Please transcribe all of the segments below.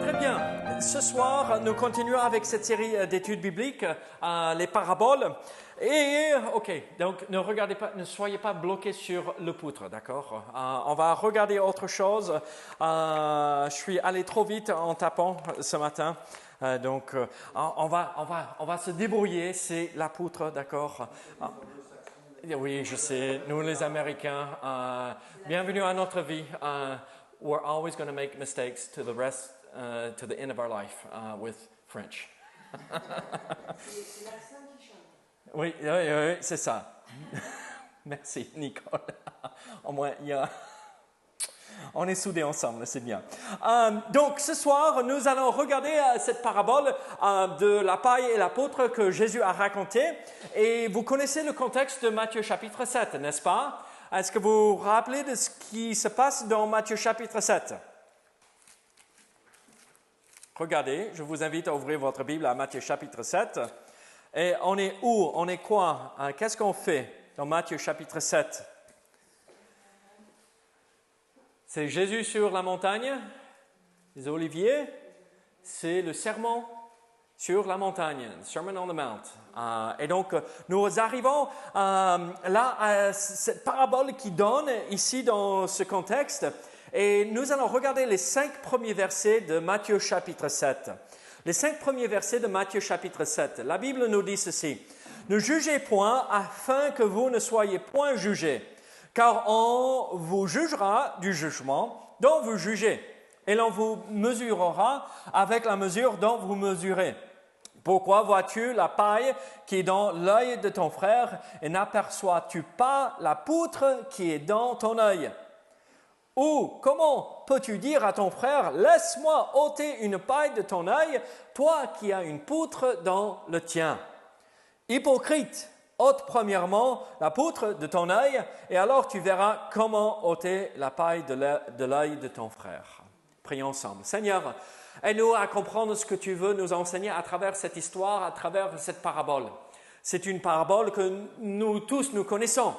Très bien. Ce soir, nous continuons avec cette série d'études bibliques, les paraboles. Et, ok, donc ne soyez pas bloqués sur le poutre, d'accord? On va regarder autre chose. Je suis allé trop vite en tapant ce matin. Donc, on va se débrouiller, c'est la poutre, d'accord? Oui, je sais, nous les Américains, bienvenue à notre vie. We're always going to make mistakes to the end of our life with French. C'est l'accent qui change. Oui, c'est ça. Merci, Nicole. Au moins, on est soudés ensemble, c'est bien. Donc, ce soir, nous allons regarder cette parabole de la paille et l'apôtre que Jésus a racontée. Et vous connaissez le contexte de Matthieu chapitre 7, n'est-ce pas? Est-ce que vous vous rappelez de ce qui se passe dans Matthieu chapitre 7? Regardez, je vous invite à ouvrir votre Bible à Matthieu chapitre 7. Et on est où? On est quoi? Qu'est-ce qu'on fait dans Matthieu chapitre 7? C'est Jésus sur la montagne, les Oliviers. C'est le sermon sur la montagne, Sermon on the Mount. Et donc, nous arrivons là à cette parabole qui donne ici dans ce contexte. Et nous allons regarder les 5 premiers versets de Matthieu chapitre 7. Les 5 premiers versets de Matthieu chapitre 7. La Bible nous dit ceci. « Ne jugez point afin que vous ne soyez point jugés, car on vous jugera du jugement dont vous jugez, et l'on vous mesurera avec la mesure dont vous mesurez. Pourquoi vois-tu la paille qui est dans l'œil de ton frère et n'aperçois-tu pas la poutre qui est dans ton œil? Ou comment peux-tu dire à ton frère, laisse-moi ôter une paille de ton œil, toi qui as une poutre dans le tien? Hypocrite, ôte premièrement la poutre de ton œil, et alors tu verras comment ôter la paille de l'œil de ton frère. » Prions ensemble. Seigneur, aide-nous à comprendre ce que tu veux nous enseigner à travers cette histoire, à travers cette parabole. C'est une parabole que nous tous nous connaissons,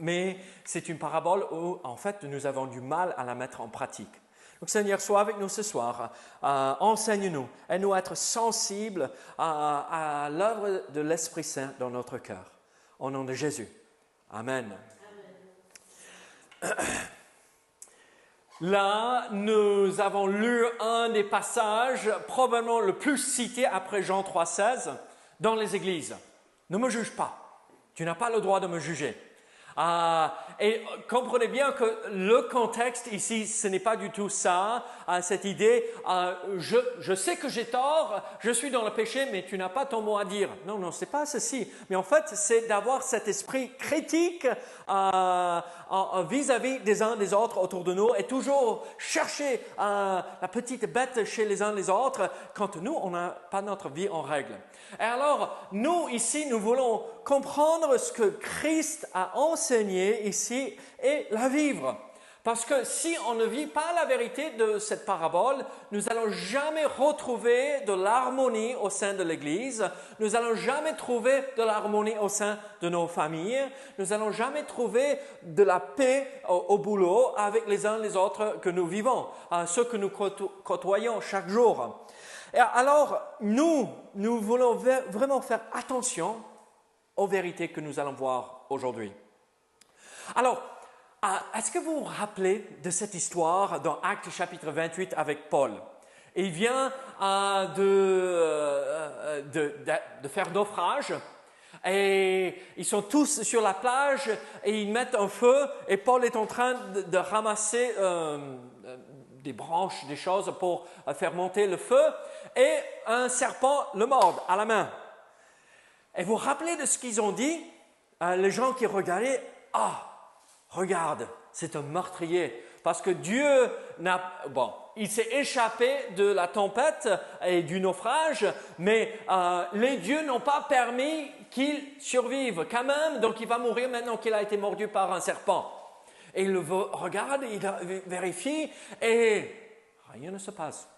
mais c'est une parabole où, en fait, nous avons du mal à la mettre en pratique. Donc, Seigneur, sois avec nous ce soir. Enseigne-nous. Aide-nous à être sensibles à l'œuvre de l'Esprit Saint dans notre cœur. Au nom de Jésus. Amen. Amen. Là, nous avons lu un des passages probablement le plus cité après Jean 3,16 dans les églises. Ne me juge pas. Tu n'as pas le droit de me juger. Et comprenez bien que le contexte ici, ce n'est pas du tout ça, cette idée, je sais que j'ai tort, je suis dans le péché, mais tu n'as pas ton mot à dire. Non, c'est pas ceci. Mais en fait, c'est d'avoir cet esprit critique vis-à-vis des uns des autres autour de nous et toujours chercher la petite bête chez les uns les autres quand nous, on n'a pas notre vie en règle. Et alors, nous, ici, nous voulons comprendre ce que Christ a enseigné ici et la vivre. Parce que si on ne vit pas la vérité de cette parabole, nous n'allons jamais retrouver de l'harmonie au sein de l'Église, nous n'allons jamais trouver de l'harmonie au sein de nos familles, nous n'allons jamais trouver de la paix au boulot avec les uns les autres que nous vivons, ceux que nous côtoyons chaque jour. Et alors, nous voulons vraiment faire attention aux vérités que nous allons voir aujourd'hui. Alors, est-ce que vous vous rappelez de cette histoire dans Actes chapitre 28 avec Paul? Il vient de faire naufrage et ils sont tous sur la plage et ils mettent un feu et Paul est en train de ramasser des branches, des choses pour faire monter le feu et un serpent le mord à la main. Et vous vous rappelez de ce qu'ils ont dit? Les gens qui regardaient, regarde, c'est un meurtrier. Parce que Dieu il s'est échappé de la tempête et du naufrage, mais les dieux n'ont pas permis qu'il survive quand même, donc il va mourir maintenant qu'il a été mordu par un serpent. Et il le regarde, il vérifie et rien ne se passe.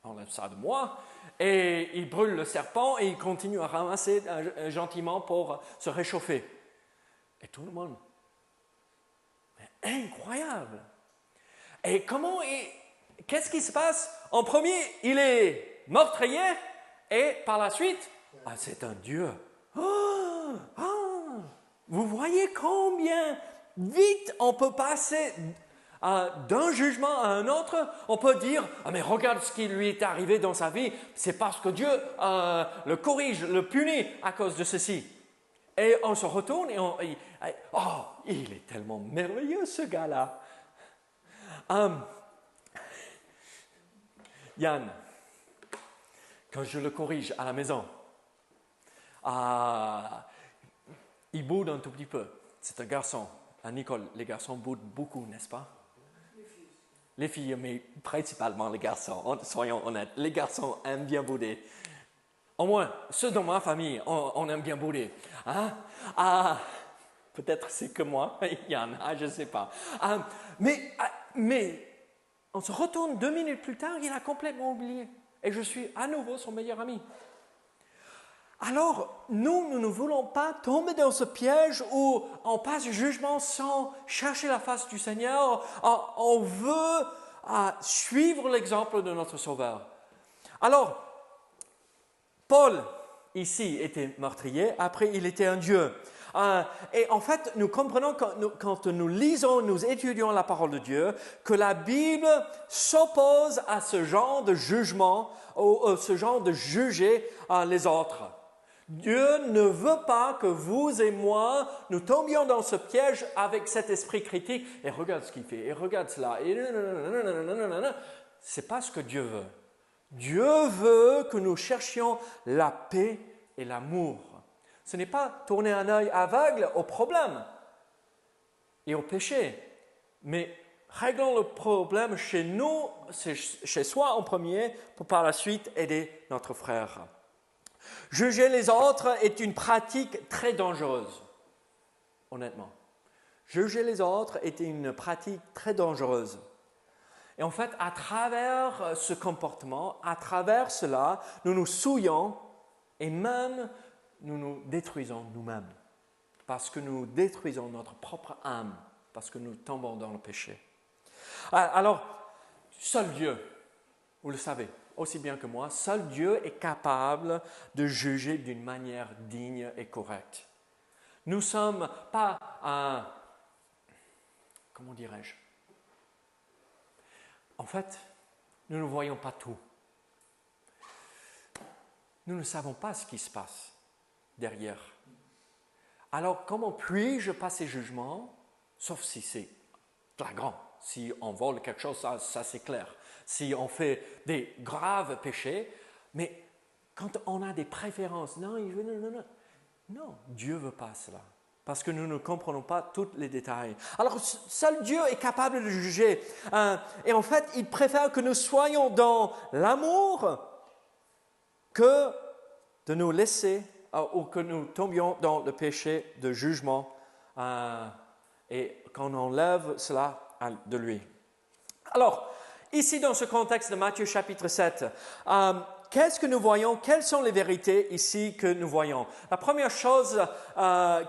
Enlève ça de moi. Et il brûle le serpent et il continue à ramasser gentiment pour se réchauffer. Et tout le monde. Mais incroyable! Et comment qu'est-ce qui se passe? En premier, il est meurtrier et par la suite, c'est un Dieu. Vous voyez combien vite on peut passer d'un jugement à un autre. On peut dire, mais regarde ce qui lui est arrivé dans sa vie, c'est parce que Dieu le corrige, le punit à cause de ceci. Et on se retourne et il est tellement merveilleux ce gars-là. Yann, quand je le corrige à la maison, il boude un tout petit peu. C'est un garçon. À Nicole, les garçons boudent beaucoup, n'est-ce pas? Les filles, mais principalement les garçons. Soyons honnêtes, les garçons aiment bien bouder. Au moins, ceux dans ma famille, on aime bien bouder. Peut-être c'est que moi, Yann, je ne sais pas. Mais on se retourne 2 minutes plus tard, il a complètement oublié. Et je suis à nouveau son meilleur ami. Alors, nous ne voulons pas tomber dans ce piège où on passe le jugement sans chercher la face du Seigneur. On veut suivre l'exemple de notre Sauveur. Alors, Paul, ici, était meurtrier, après il était un Dieu. Et en fait, nous comprenons quand nous lisons, nous étudions la parole de Dieu, que la Bible s'oppose à ce genre de jugement, ce genre de juger les autres. Dieu ne veut pas que vous et moi, nous tombions dans ce piège avec cet esprit critique. Et regarde ce qu'il fait, et regarde cela, et c'est pas ce que Dieu veut. Dieu veut que nous cherchions la paix et l'amour. Ce n'est pas tourner un œil aveugle au problème et au péché, mais réglons le problème chez nous, chez soi en premier, pour par la suite aider notre frère. Juger les autres est une pratique très dangereuse, honnêtement. Juger les autres est une pratique très dangereuse. Et en fait, à travers ce comportement, à travers cela, nous nous souillons et même nous nous détruisons nous-mêmes. Parce que nous détruisons notre propre âme, parce que nous tombons dans le péché. Alors, seul Dieu, vous le savez, aussi bien que moi, seul Dieu est capable de juger d'une manière digne et correcte. Nous ne sommes pas, comment dirais-je? En fait, nous ne voyons pas tout. Nous ne savons pas ce qui se passe derrière. Alors, comment puis-je passer jugement, sauf si c'est flagrant, si on vole quelque chose, ça c'est clair. Si on fait des graves péchés, mais quand on a des préférences, non, Dieu ne veut pas cela, parce que nous ne comprenons pas tous les détails. Alors, seul Dieu est capable de juger, et en fait, il préfère que nous soyons dans l'amour que de nous laisser, ou que nous tombions dans le péché de jugement, et qu'on enlève cela de lui. Alors, ici, dans ce contexte de Matthieu chapitre 7, qu'est-ce que nous voyons? Quelles sont les vérités ici que nous voyons? La première chose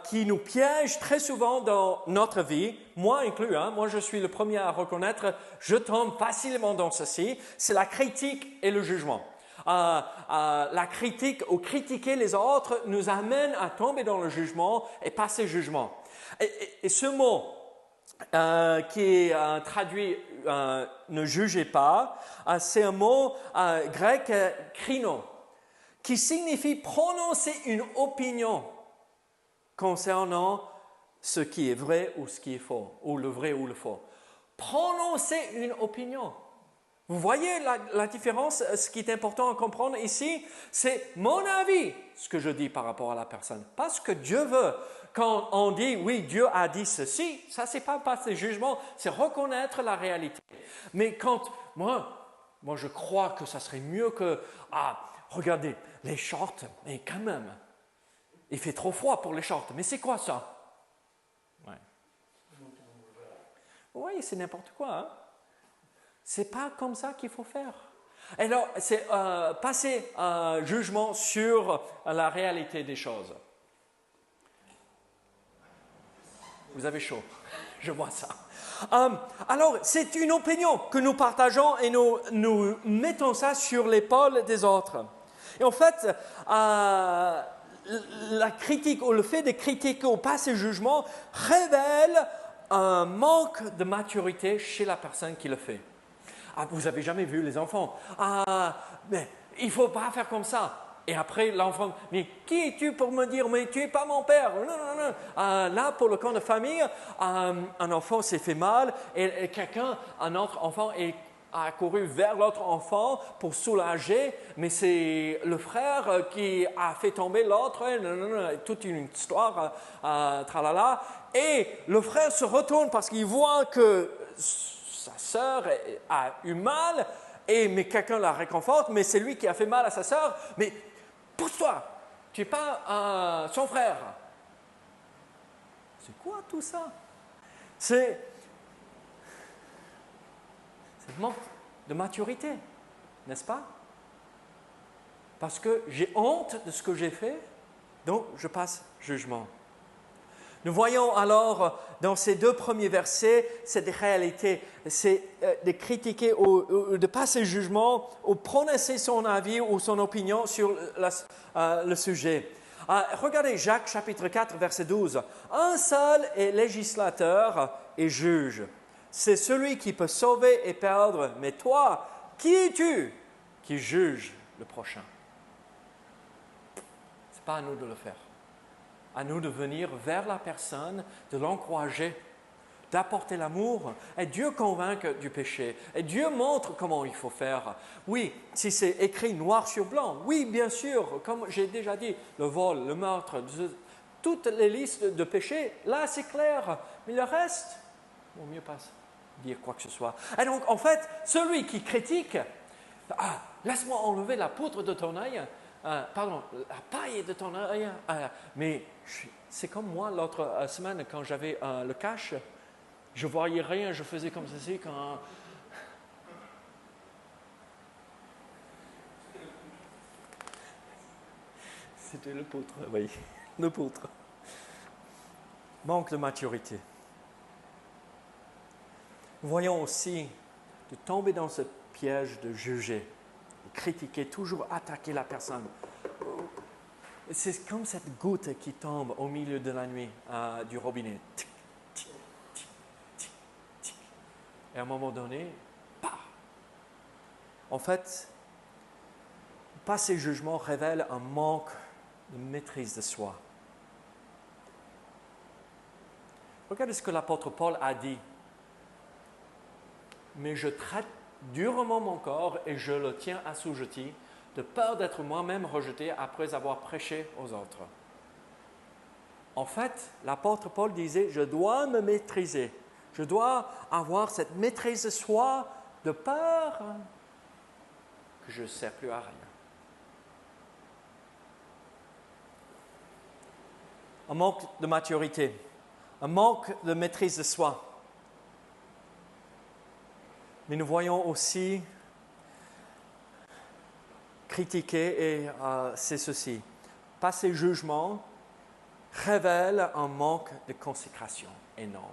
qui nous piège très souvent dans notre vie, moi inclus, moi je suis le premier à reconnaître, je tombe facilement dans ceci, c'est la critique et le jugement. La critique ou critiquer les autres nous amène à tomber dans le jugement et passer jugement. Et ce mot qui est traduit ne jugez pas, c'est un mot grec krino, qui signifie prononcer une opinion concernant ce qui est vrai ou ce qui est faux, ou le vrai ou le faux. Prononcer une opinion. Vous voyez la différence? Ce qui est important à comprendre ici, c'est mon avis, ce que je dis par rapport à la personne. Pas ce que Dieu veut. Quand on dit, oui, Dieu a dit ceci, ça, c'est pas passer jugement, c'est reconnaître la réalité. Mais quand, moi, je crois que ça serait mieux que, regardez, les shorts, mais quand même, il fait trop froid pour les shorts, mais c'est quoi ça? Ouais. Oui, c'est n'importe quoi, hein? C'est pas comme ça qu'il faut faire. Alors, c'est passer un jugement sur la réalité des choses. vous avez chaud. Je vois ça. Alors, c'est une opinion que nous partageons et nous mettons ça sur l'épaule des autres. Et en fait, la critique ou le fait de critiquer ou passer jugement révèle un manque de maturité chez la personne qui le fait. Ah, vous n'avez jamais vu les enfants. Ah, mais il ne faut pas faire comme ça. Et après, l'enfant, mais qui es-tu pour me dire, mais tu n'es pas mon père? Non, non, non. Là, pour le camp de famille, un enfant s'est fait mal et un autre enfant a couru vers l'autre enfant pour soulager, mais c'est le frère qui a fait tomber l'autre, toute une histoire, tralala. Et le frère se retourne parce qu'il voit que sa sœur a eu mal, mais quelqu'un la réconforte, mais c'est lui qui a fait mal à sa sœur. Mais pousse-toi, tu n'es pas son frère. C'est quoi tout ça? C'est manque de maturité, n'est-ce pas? Parce que j'ai honte de ce que j'ai fait, donc je passe jugement. Nous voyons alors dans ces deux premiers versets cette réalité, c'est de critiquer ou de passer jugement ou prononcer son avis ou son opinion sur le sujet. Regardez Jacques chapitre 4 verset 12. Un seul est législateur et juge. C'est celui qui peut sauver et perdre. Mais toi, qui es-tu qui juge le prochain? Ce n'est pas à nous de le faire. À nous de venir vers la personne, de l'encourager, d'apporter l'amour. Et Dieu convainc du péché. Et Dieu montre comment il faut faire. Oui, si c'est écrit noir sur blanc, oui, bien sûr, comme j'ai déjà dit, le vol, le meurtre, toutes les listes de péchés, là c'est clair. Mais le reste, il vaut mieux pas dire quoi que ce soit. Et donc, en fait, celui qui critique, laisse-moi enlever la poutre de ton œil, la paille de ton œil, mais c'est comme moi l'autre semaine quand j'avais le cache, je ne voyais rien, je faisais comme ceci quand... C'était le poutre, oui, le poutre. Manque de maturité. Voyons aussi de tomber dans ce piège de juger, de critiquer, toujours attaquer la personne. C'est comme cette goutte qui tombe au milieu de la nuit du robinet. Tic, tic, tic, tic, tic. Et à un moment donné, paf! En fait, passer jugement révèle un manque de maîtrise de soi. Regardez ce que l'apôtre Paul a dit. Mais je traite durement mon corps et je le tiens assujetti, de peur d'être moi-même rejeté après avoir prêché aux autres. En fait, l'apôtre Paul disait, je dois me maîtriser. Je dois avoir cette maîtrise de soi de peur que je ne sers plus à rien. Un manque de maturité, un manque de maîtrise de soi. Mais nous voyons aussi critiquer, et c'est ceci. Passer jugement révèle un manque de consécration énorme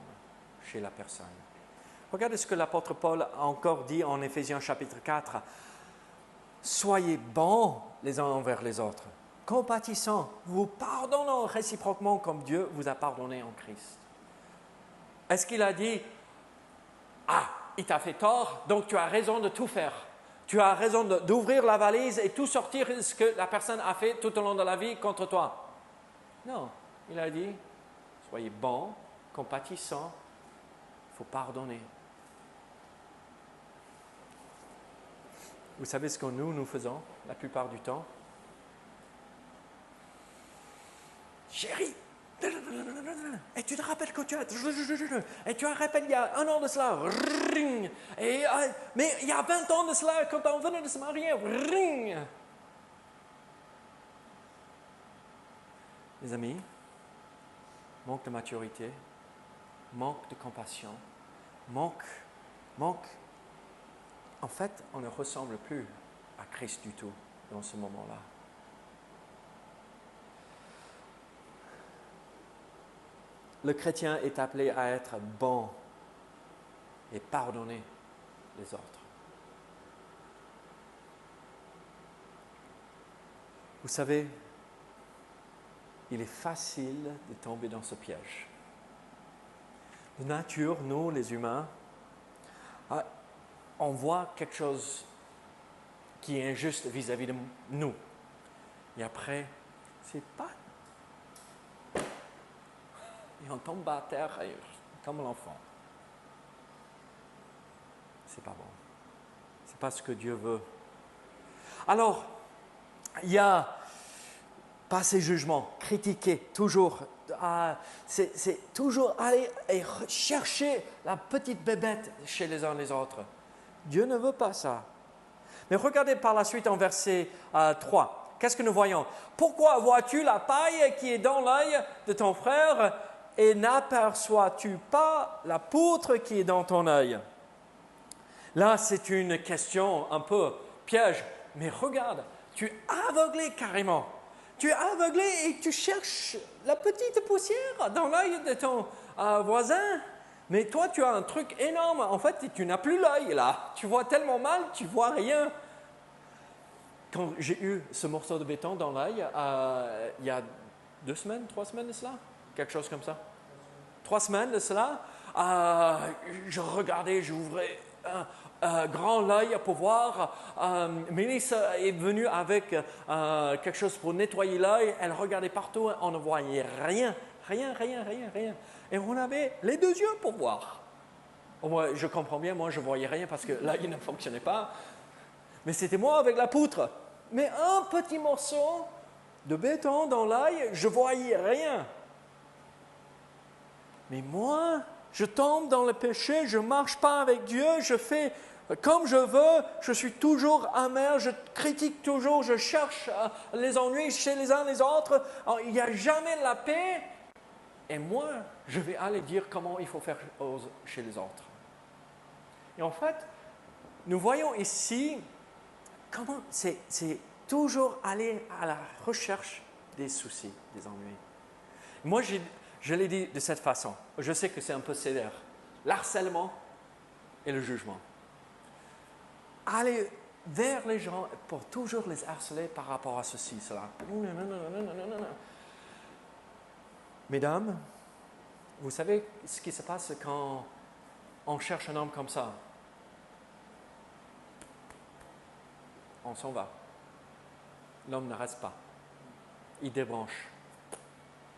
chez la personne. Regardez ce que l'apôtre Paul a encore dit en Éphésiens chapitre 4. Soyez bons les uns envers les autres, compatissants, vous pardonnant réciproquement comme Dieu vous a pardonné en Christ. Est-ce qu'il a dit, il t'a fait tort, donc tu as raison de tout faire. Tu as raison d'ouvrir la valise et tout sortir ce que la personne a fait tout au long de la vie contre toi. Non, il a dit, soyez bons, compatissants, il faut pardonner. Vous savez ce que nous faisons la plupart du temps? Chérie, et tu te rappelles que tu as... Et tu as rappelé il y a 1 an de cela. Mais il y a 20 ans de cela, quand on venait de se marier. Les amis, manque de maturité, manque de compassion, manque... En fait, on ne ressemble plus à Christ du tout dans ce moment-là. le chrétien est appelé à être bon et pardonner les autres. Vous savez, il est facile de tomber dans ce piège. De nature, nous, les humains, on voit quelque chose qui est injuste vis-à-vis de nous. Et après, c'est pas... Et on tombe à terre comme l'enfant. C'est pas bon. C'est pas ce que Dieu veut. Alors, il y a passer jugement, critiquer, toujours. C'est toujours aller et chercher la petite bébête chez les uns les autres. Dieu ne veut pas ça. Mais regardez par la suite en verset 3. Qu'est-ce que nous voyons? Pourquoi vois-tu la paille qui est dans l'œil de ton frère et n'aperçois-tu pas la poutre qui est dans ton œil? Là, c'est une question un peu piège. Mais regarde, tu es aveuglé carrément. Tu es aveuglé et tu cherches la petite poussière dans l'œil de ton voisin. Mais toi, tu as un truc énorme. En fait, tu n'as plus l'œil là. Tu vois tellement mal, tu ne vois rien. Quand j'ai eu ce morceau de béton dans l'œil, il y a 2 semaines, 3 semaines de cela, quelque chose comme ça. 3 semaines de cela, je regardais, j'ouvrais grand l'œil pour voir. Mélissa est venue avec quelque chose pour nettoyer l'œil. Elle regardait partout, on ne voyait rien. Et on avait les 2 yeux pour voir. Moi, je comprends bien, moi je ne voyais rien parce que l'œil ne fonctionnait pas. Mais c'était moi avec la poutre. Mais un petit morceau de béton dans l'œil, je ne voyais rien. Mais moi, je tombe dans le péché, je ne marche pas avec Dieu, je fais comme je veux, je suis toujours amer, je critique toujours, je cherche les ennuis chez les uns les autres. Alors, il n'y a jamais la paix. Et moi, je vais aller dire comment il faut faire chez les autres. Et en fait, nous voyons ici comment c'est toujours aller à la recherche des soucis, des ennuis. Moi, je l'ai dit de cette façon. Je sais que c'est un peu sévère. L'harcèlement et le jugement. Aller vers les gens pour toujours les harceler par rapport à ceci, cela. Mesdames, vous savez ce qui se passe quand on cherche un homme comme ça? On s'en va. L'homme ne reste pas. Il débranche.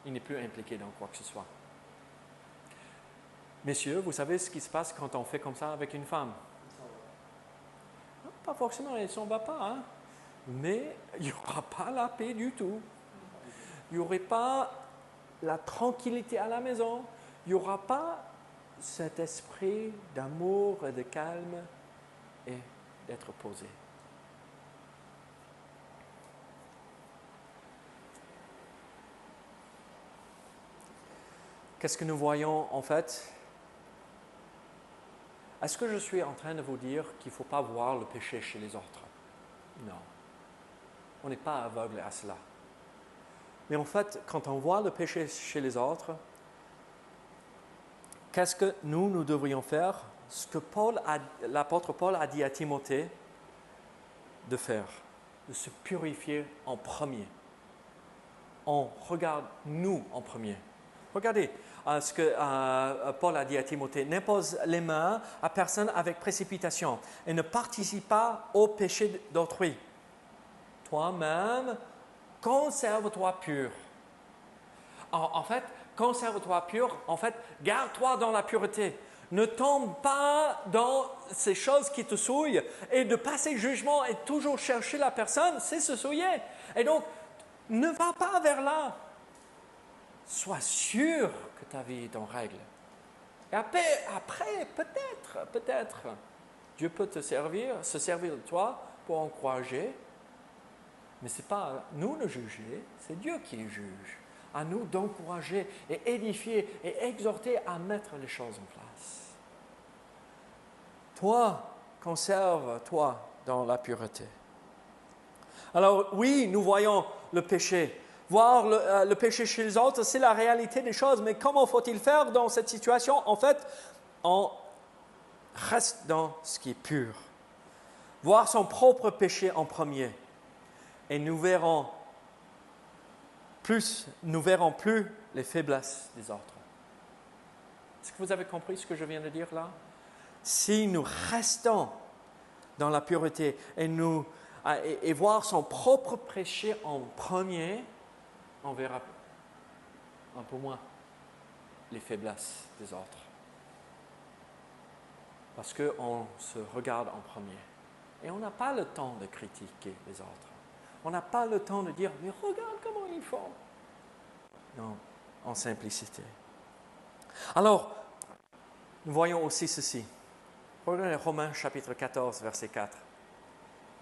Il n'est plus impliqué dans quoi que ce soit. Messieurs, vous savez ce qui se passe quand on fait comme ça avec une femme? Pas forcément, elle ne s'en va pas, hein? Mais il n'y aura pas la paix du tout. Il n'y aurait pas la tranquillité à la maison. Il n'y aura pas cet esprit d'amour et de calme et d'être posé. Qu'est-ce que nous voyons en fait? Est-ce que je suis en train de vous dire qu'il ne faut pas voir le péché chez les autres? Non. On n'est pas aveugle à cela. Mais en fait, quand on voit le péché chez les autres, qu'est-ce que nous devrions faire? Ce que l'apôtre Paul a dit à Timothée de faire, de se purifier en premier. On regarde nous en premier. Regardez ce que Paul a dit à Timothée. N'impose les mains à personne avec précipitation et ne participe pas au péché d'autrui. Toi-même, conserve-toi pur. En fait, conserve-toi pur, en fait, garde-toi dans la pureté. Ne tombe pas dans ces choses qui te souillent et de passer jugement et toujours chercher la personne, c'est se souiller. Et donc, ne va pas vers là. Sois sûr que ta vie est en règle. Et après peut-être, Dieu peut se servir de toi pour encourager. Mais ce n'est pas à nous de juger, c'est Dieu qui juge. À nous d'encourager et édifier et exhorter à mettre les choses en place. Toi, conserve-toi dans la pureté. Alors oui, nous voyons le péché voir le péché chez les autres, c'est la réalité des choses. Mais comment faut-il faire dans cette situation? En fait, on reste dans ce qui est pur. Voir son propre péché en premier. Et nous verrons plus les faiblesses des autres. Est-ce que vous avez compris ce que je viens de dire là? Si nous restons dans la pureté et voir son propre péché en premier, on verra un peu moins les faiblesses des autres. Parce qu'on se regarde en premier. Et on n'a pas le temps de critiquer les autres. On n'a pas le temps de dire, mais regarde comment ils font. Non, en simplicité. Alors, nous voyons aussi ceci. Regardez Romains chapitre 14, verset 4.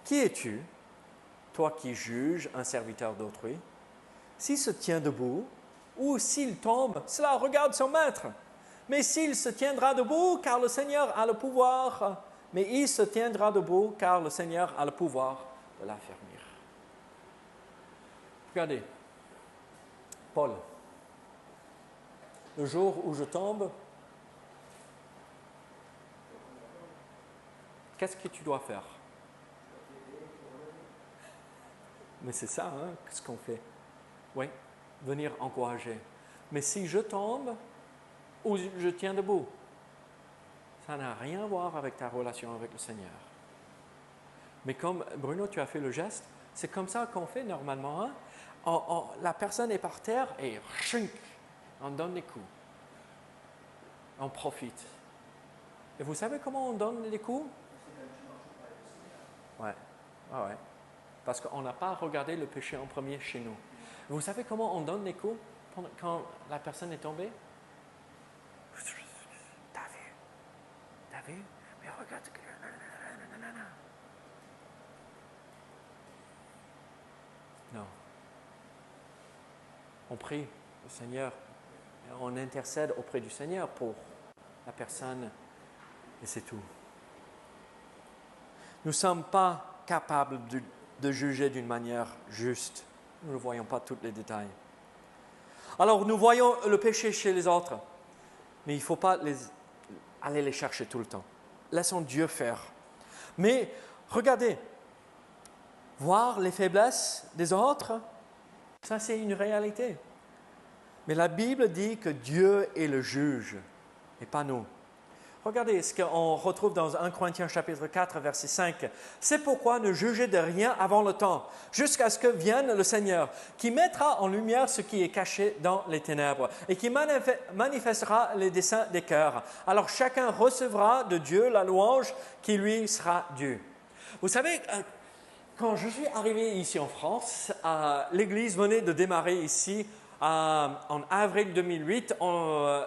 Qui es-tu, toi qui juges un serviteur d'autrui? S'il se tient debout ou s'il tombe, cela regarde son maître. Mais s'il se tiendra debout, car le Seigneur a le pouvoir, mais il se tiendra debout, car le Seigneur a le pouvoir de l'affermir. Regardez, Paul, le jour où je tombe, qu'est-ce que tu dois faire? Mais c'est ça, hein, ce qu'on fait. Oui, venir encourager. Mais si je tombe ou je tiens debout, ça n'a rien à voir avec ta relation avec le Seigneur. Mais comme Bruno, tu as fait le geste, c'est comme ça qu'on fait normalement. Hein? La personne est par terre et on donne des coups. On profite. Et vous savez comment on donne des coups? Ouais. Ah ouais. Parce qu'on n'a pas regardé le péché en premier chez nous. Vous savez comment on donne des coups quand la personne est tombée? T'as vu? Mais regarde. Non. On prie le Seigneur. On intercède auprès du Seigneur pour la personne. Et c'est tout. Nous ne sommes pas capables de juger d'une manière juste. Nous ne voyons pas tous les détails. Alors, nous voyons le péché chez les autres, mais il ne faut pas aller les chercher tout le temps. Laissons Dieu faire. Mais regardez, voir les faiblesses des autres, ça c'est une réalité. Mais la Bible dit que Dieu est le juge et pas nous. Regardez ce qu'on retrouve dans 1 Corinthiens chapitre 4, verset 5. C'est pourquoi ne jugez de rien avant le temps, jusqu'à ce que vienne le Seigneur, qui mettra en lumière ce qui est caché dans les ténèbres et qui manifestera les desseins des cœurs. Alors chacun recevra de Dieu la louange qui lui sera due. Vous savez, quand je suis arrivé ici en France, l'Église venait de démarrer ici. En avril 2008,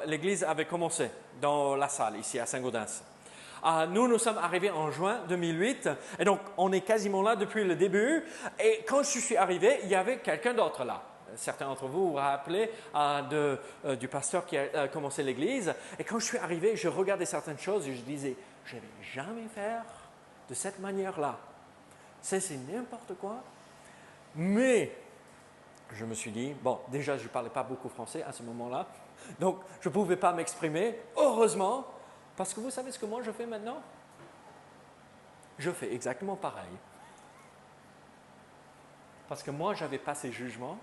l'Église avait commencé dans la salle ici à Saint-Gaudens. Nous sommes arrivés en juin 2008 et donc on est quasiment là depuis le début. Et quand je suis arrivé, il y avait quelqu'un d'autre là. Certains d'entre vous vous rappelez du pasteur qui a commencé l'Église. Et quand je suis arrivé, je regardais certaines choses et je disais, je ne vais jamais faire de cette manière-là. C'est n'importe quoi. Mais je me suis dit, bon, déjà, je ne parlais pas beaucoup français à ce moment-là, donc je ne pouvais pas m'exprimer, heureusement, parce que vous savez ce que moi je fais maintenant? Je fais exactement pareil. Parce que moi, j'avais passé jugement,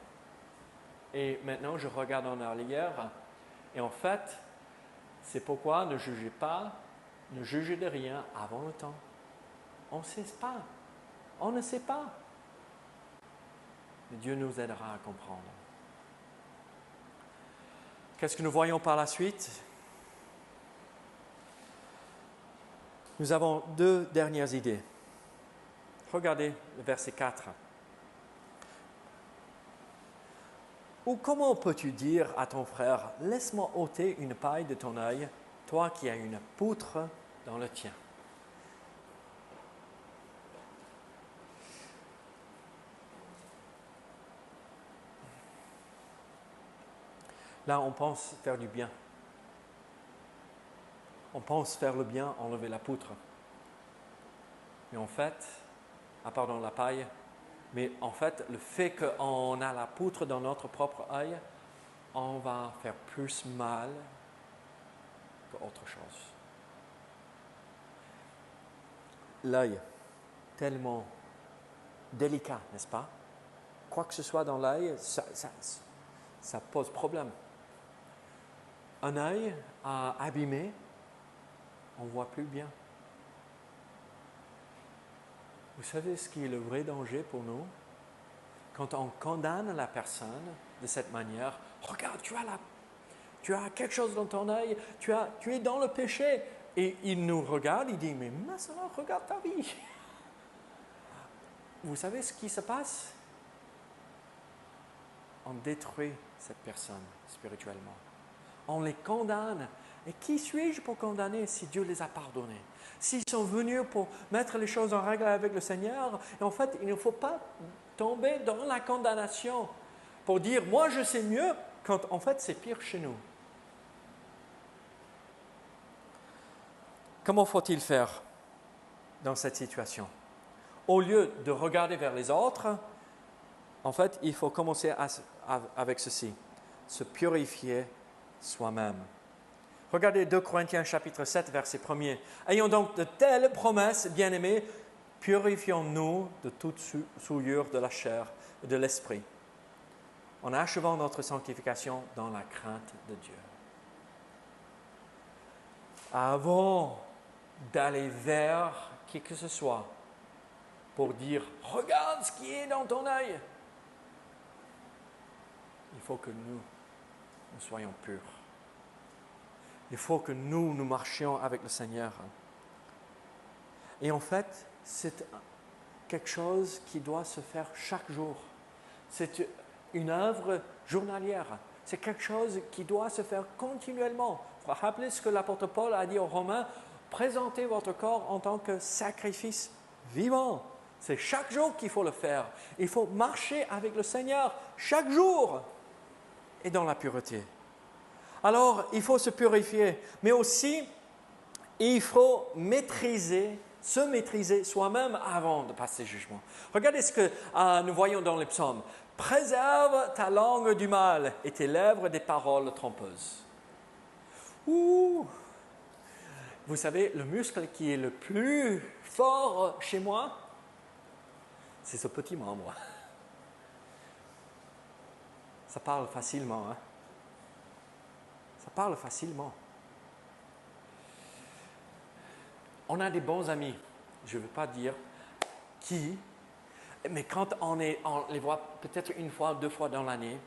et maintenant, je regarde en arrière, et en fait, c'est pourquoi ne jugez pas, ne jugez de rien avant le temps. On ne sait pas. On ne sait pas. Dieu nous aidera à comprendre. Qu'est-ce que nous voyons par la suite? Nous avons deux dernières idées. Regardez le verset 4. Ou comment peux-tu dire à ton frère, laisse-moi ôter une paille de ton œil, toi qui as une poutre dans le tien? Là, on pense faire du bien. On pense faire le bien, enlever la poutre. Mais en fait, à part dans la paille, Mais en fait, le fait qu'on a la poutre dans notre propre œil, on va faire plus mal qu'autre chose. L'œil, tellement délicat, n'est-ce pas? Quoi que ce soit dans l'œil, ça pose problème. Un œil abîmé, on ne voit plus bien. Vous savez ce qui est le vrai danger pour nous? Quand on condamne la personne de cette manière, regarde, tu as quelque chose dans ton œil, tu es dans le péché. Et il nous regarde, il dit, mais maintenant, regarde ta vie. Vous savez ce qui se passe? On détruit cette personne spirituellement. On les condamne. Et qui suis-je pour condamner si Dieu les a pardonnés? S'ils sont venus pour mettre les choses en règle avec le Seigneur, et en fait, il ne faut pas tomber dans la condamnation pour dire, moi je sais mieux, quand en fait c'est pire chez nous. Comment faut-il faire dans cette situation? Au lieu de regarder vers les autres, en fait, il faut commencer avec ceci, se purifier soi-même. Regardez 2 Corinthiens chapitre 7, verset 1er. Ayons donc de telles promesses, bien-aimés, purifions-nous de toute souillure de la chair et de l'esprit, en achevant notre sanctification dans la crainte de Dieu. Avant d'aller vers qui que ce soit pour dire « Regarde ce qui est dans ton œil », il faut que nous soyons purs. Il faut que nous marchions avec le Seigneur. Et en fait, c'est quelque chose qui doit se faire chaque jour. C'est une œuvre journalière. C'est quelque chose qui doit se faire continuellement. Il faut rappeler ce que l'apôtre Paul a dit aux Romains, présentez votre corps en tant que sacrifice vivant. C'est chaque jour qu'il faut le faire. Il faut marcher avec le Seigneur chaque jour et dans la pureté. Alors, il faut se purifier, mais aussi, il faut se maîtriser soi-même avant de passer jugement. Regardez ce que nous voyons dans les psaumes. « Préserve ta langue du mal et tes lèvres des paroles trompeuses. » Ouh! Vous savez, le muscle qui est le plus fort chez moi, c'est ce petit membre. Ça parle facilement, hein? Ça parle facilement. On a des bons amis, je ne veux pas dire qui, mais quand on les voit peut-être une fois, 2 fois dans l'année,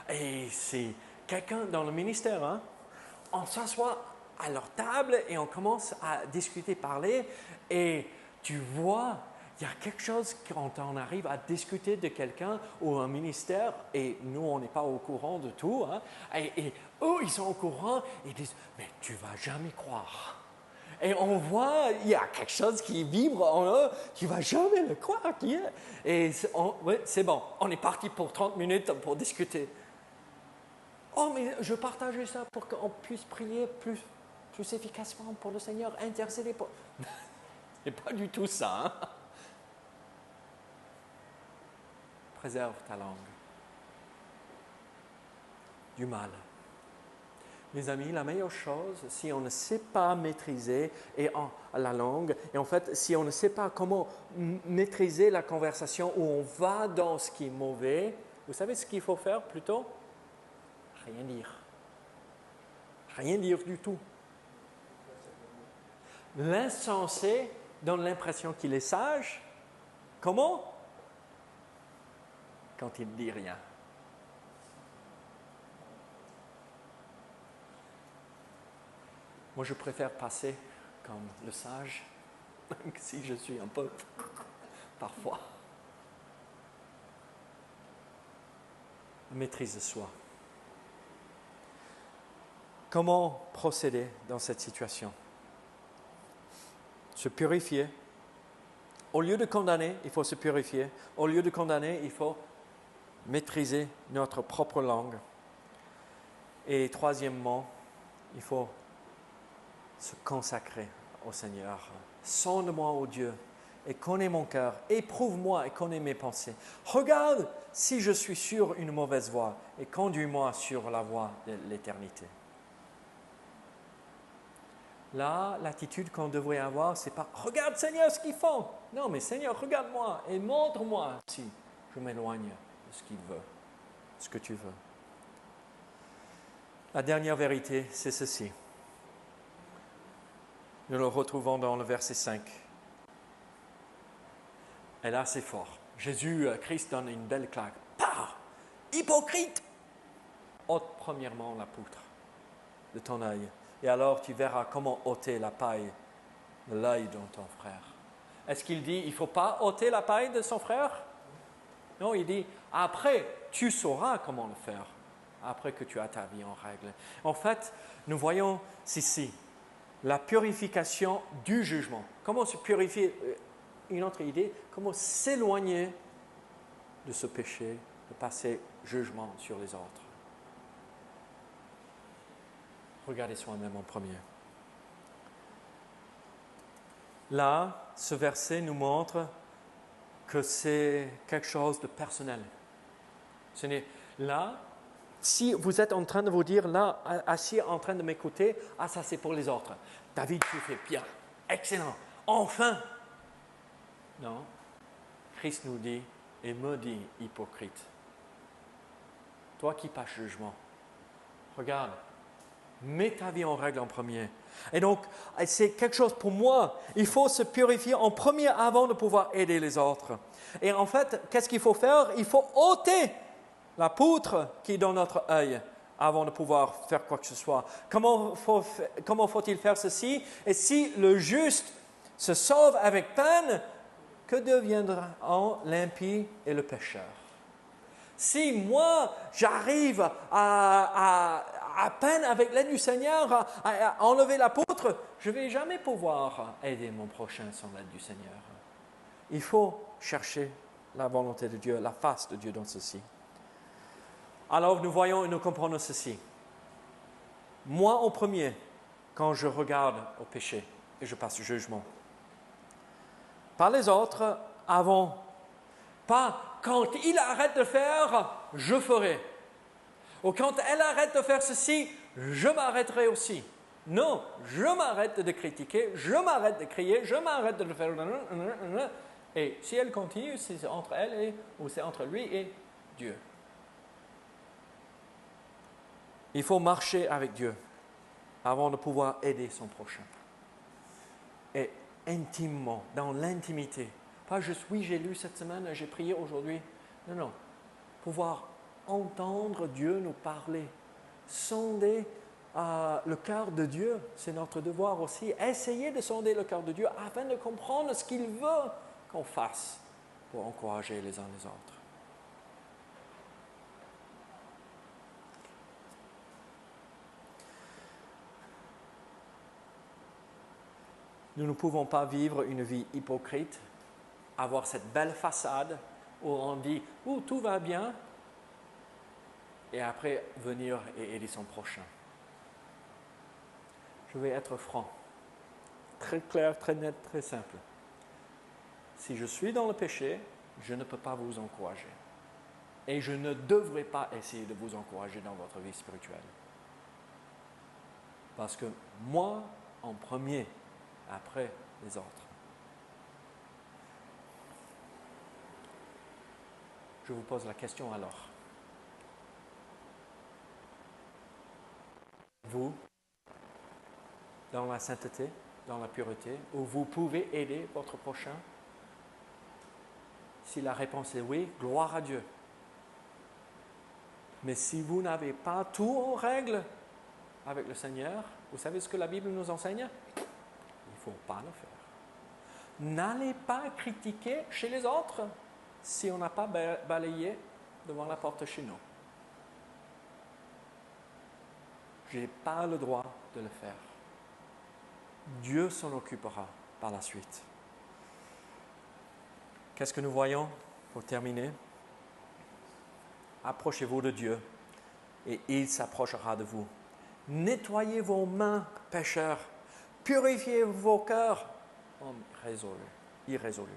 et c'est quelqu'un dans le ministère, hein, on s'assoit à leur table et on commence à discuter, parler, et tu vois, il y a quelque chose quand on arrive à discuter de quelqu'un ou un ministère, et nous, on n'est pas au courant de tout, hein, et eux, ils sont au courant, et ils disent, mais tu ne vas jamais croire. Et on voit, il y a quelque chose qui vibre en eux, tu ne vas jamais le croire. Et c'est bon, on est parti pour 30 minutes pour discuter. Oh, mais je partageais ça pour qu'on puisse prier plus efficacement pour le Seigneur, intercéder pour... C'est pas du tout ça, hein? Préserve ta langue du mal. Mes amis, la meilleure chose, si on ne sait pas maîtriser la langue, et en fait, si on ne sait pas comment maîtriser la conversation où on va dans ce qui est mauvais, vous savez ce qu'il faut faire plutôt? Rien dire. Rien dire du tout. L'insensé donne l'impression qu'il est sage. Comment? Quand il ne dit rien. Moi, je préfère passer comme le sage, même si je suis un peu parfois. Maîtrise de soi. Comment procéder dans cette situation? Se purifier. Au lieu de condamner, il faut se purifier. Au lieu de condamner, il faut maîtriser notre propre langue. Et troisièmement, il faut se consacrer au Seigneur. Sonde-moi, ô Dieu, et connais mon cœur. Éprouve-moi et connais mes pensées. Regarde si je suis sur une mauvaise voie et conduis-moi sur la voie de l'éternité. Là, l'attitude qu'on devrait avoir, c'est pas « Regarde Seigneur ce qu'ils font !» Non, mais Seigneur, regarde-moi et montre-moi si je m'éloigne de ce qu'il veut, ce que tu veux. La dernière vérité, c'est ceci. Nous le retrouvons dans le verset 5. Et là, c'est fort. Jésus, Christ donne une belle claque. Pah! Hypocrite! Ôte premièrement la poutre de ton œil. Et alors tu verras comment ôter la paille de l'œil de ton frère. Est-ce qu'il dit, il ne faut pas ôter la paille de son frère? Non, il dit, après, tu sauras comment le faire, après que tu as ta vie en règle. En fait, nous voyons ici la purification du jugement. Comment se purifier? Une autre idée, comment s'éloigner de ce péché, de passer jugement sur les autres. Regardez soi-même en premier. Là, ce verset nous montre que c'est quelque chose de personnel. Ce n'est là, si vous êtes en train de vous dire, là, assis en train de m'écouter, ah ça c'est pour les autres. David, tu fais bien, excellent, enfin. Non, Christ nous dit, et me dit, hypocrite, toi qui passes jugement, regarde, mets ta vie en règle en premier. Et donc, c'est quelque chose pour moi. Il faut se purifier en premier avant de pouvoir aider les autres. Et en fait, qu'est-ce qu'il faut faire? Il faut ôter la poutre qui est dans notre œil avant de pouvoir faire quoi que ce soit. Comment faut-il faire ceci? Et si le juste se sauve avec peine, que deviendront l'impie et le pécheur? Si moi, j'arrive à peine avec l'aide du Seigneur à enlever la poutre, je ne vais jamais pouvoir aider mon prochain sans l'aide du Seigneur. Il faut chercher la volonté de Dieu, la face de Dieu dans ceci. Alors nous voyons et nous comprenons ceci. Moi en premier, quand je regarde au péché et je passe jugement. Pas les autres avant. Pas quand il arrête de faire, je ferai. Ou quand elle arrête de faire ceci, je m'arrêterai aussi. Non, je m'arrête de critiquer, je m'arrête de crier, je m'arrête de le faire. Et si elle continue, c'est entre elle ou c'est entre lui et Dieu. Il faut marcher avec Dieu avant de pouvoir aider son prochain. Et intimement, dans l'intimité. Pas juste, oui, j'ai lu cette semaine, j'ai prié aujourd'hui. Non, non. Pouvoir entendre Dieu nous parler. Sonder le cœur de Dieu, c'est notre devoir aussi. Essayer de sonder le cœur de Dieu afin de comprendre ce qu'il veut qu'on fasse pour encourager les uns les autres. Nous ne pouvons pas vivre une vie hypocrite, avoir cette belle façade où on dit « oh, tout va bien » et après venir et aider son prochain. Je vais être franc, très clair, très net, très simple. Si je suis dans le péché, je ne peux pas vous encourager. Et je ne devrais pas essayer de vous encourager dans votre vie spirituelle. Parce que moi, en premier, après les autres. Je vous pose la question alors. Vous, dans la sainteté, dans la pureté, où vous pouvez aider votre prochain? Si la réponse est oui, gloire à Dieu. Mais si vous n'avez pas tout en règle avec le Seigneur, vous savez ce que la Bible nous enseigne? Il ne faut pas le faire. N'allez pas critiquer chez les autres si on n'a pas balayé devant la porte chez nous. Je n'ai pas le droit de le faire. Dieu s'en occupera par la suite. Qu'est-ce que nous voyons pour terminer? Approchez-vous de Dieu et il s'approchera de vous. Nettoyez vos mains, pécheurs. Purifiez vos cœurs, hommes résolus. irrésolu.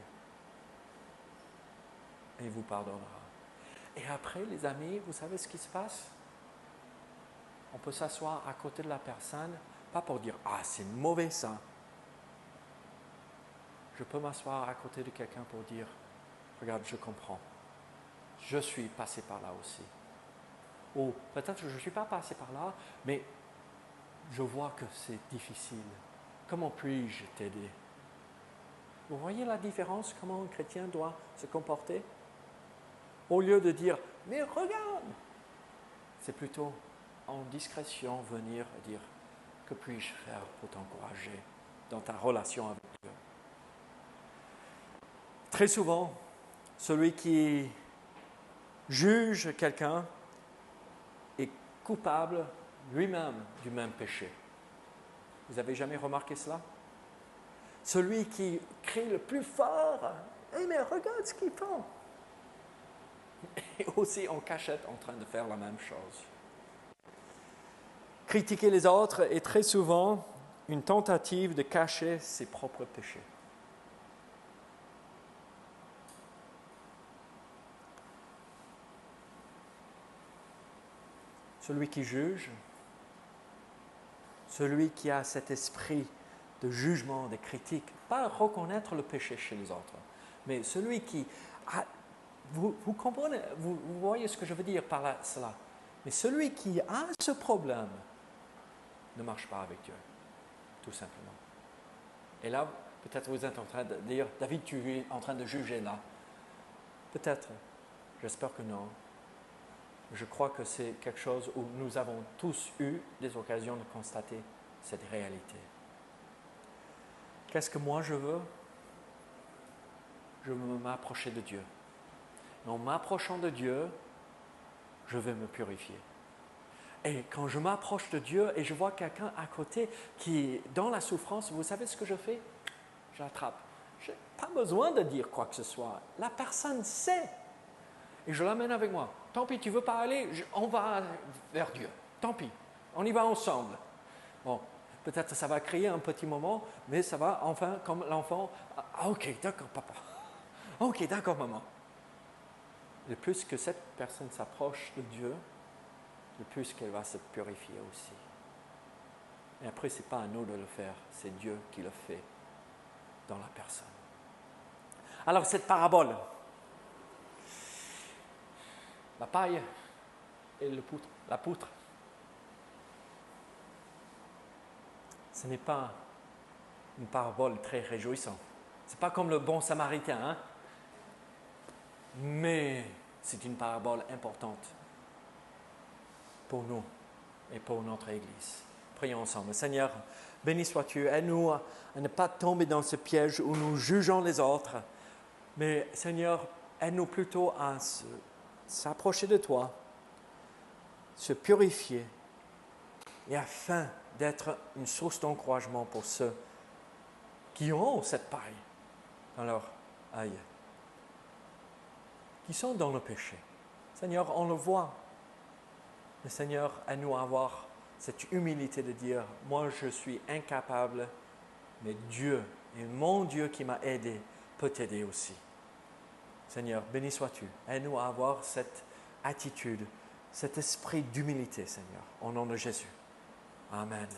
Et il vous pardonnera. Et après, les amis, vous savez ce qui se passe? On peut s'asseoir à côté de la personne, pas pour dire « Ah, c'est mauvais ça ». Je peux m'asseoir à côté de quelqu'un pour dire « Regarde, je comprends. Je suis passé par là aussi. » Ou peut-être que je ne suis pas passé par là, mais je vois que c'est difficile. Comment puis-je t'aider? Vous voyez la différence, comment un chrétien doit se comporter? Au lieu de dire « Mais regarde !» c'est plutôt en discrétion venir et dire « Que puis-je faire pour t'encourager dans ta relation avec Dieu ?» Très souvent, celui qui juge quelqu'un est coupable lui-même du même péché. Vous avez jamais remarqué cela? Celui qui crie le plus fort, « Hey, mais regarde ce qu'ils font !» et aussi en cachette en train de faire la même chose. Critiquer les autres est très souvent une tentative de cacher ses propres péchés. Celui qui juge, celui qui a cet esprit de jugement, de critique, pas reconnaître le péché chez les autres, mais celui qui a... Vous comprenez, vous voyez ce que je veux dire par là, cela. Mais celui qui a ce problème ne marche pas avec Dieu, tout simplement. Et là, peut-être vous êtes en train de dire, David, tu es en train de juger là. Peut-être, j'espère que non. Je crois que c'est quelque chose où nous avons tous eu des occasions de constater cette réalité. Qu'est-ce que moi je veux? Je veux m'approcher de Dieu. Et en m'approchant de Dieu, je vais me purifier. Et quand je m'approche de Dieu et je vois quelqu'un à côté qui est dans la souffrance, vous savez ce que je fais? Je l'attrape. Je n'ai pas besoin de dire quoi que ce soit. La personne sait. Et je l'amène avec moi. Tant pis, tu ne veux pas aller, on va vers Dieu. Tant pis, on y va ensemble. Bon, peut-être ça va créer un petit moment, mais ça va enfin, comme l'enfant, ah ok, d'accord papa. Ok, d'accord maman. Le plus que cette personne s'approche de Dieu, le plus qu'elle va se purifier aussi. Et après, ce n'est pas à nous de le faire, c'est Dieu qui le fait dans la personne. Alors, cette parabole, la paille et la poutre, ce n'est pas une parabole très réjouissante. Ce n'est pas comme le bon samaritain, hein? Mais c'est une parabole importante pour nous et pour notre Église. Prions ensemble. Seigneur, béni sois-tu. Aide-nous à ne pas tomber dans ce piège où nous jugeons les autres. Mais Seigneur, aide-nous plutôt à s'approcher de toi, se purifier et afin d'être une source d'encouragement pour ceux qui ont cette paille dans leur œil, qui sont dans le péché. Seigneur, on le voit. Mais Seigneur, à nous avoir cette humilité de dire, moi je suis incapable, mais Dieu, et mon Dieu qui m'a aidé, peut t'aider aussi. Seigneur, béni sois-tu. Aide-nous à avoir cette attitude, cet esprit d'humilité, Seigneur, au nom de Jésus. Amen.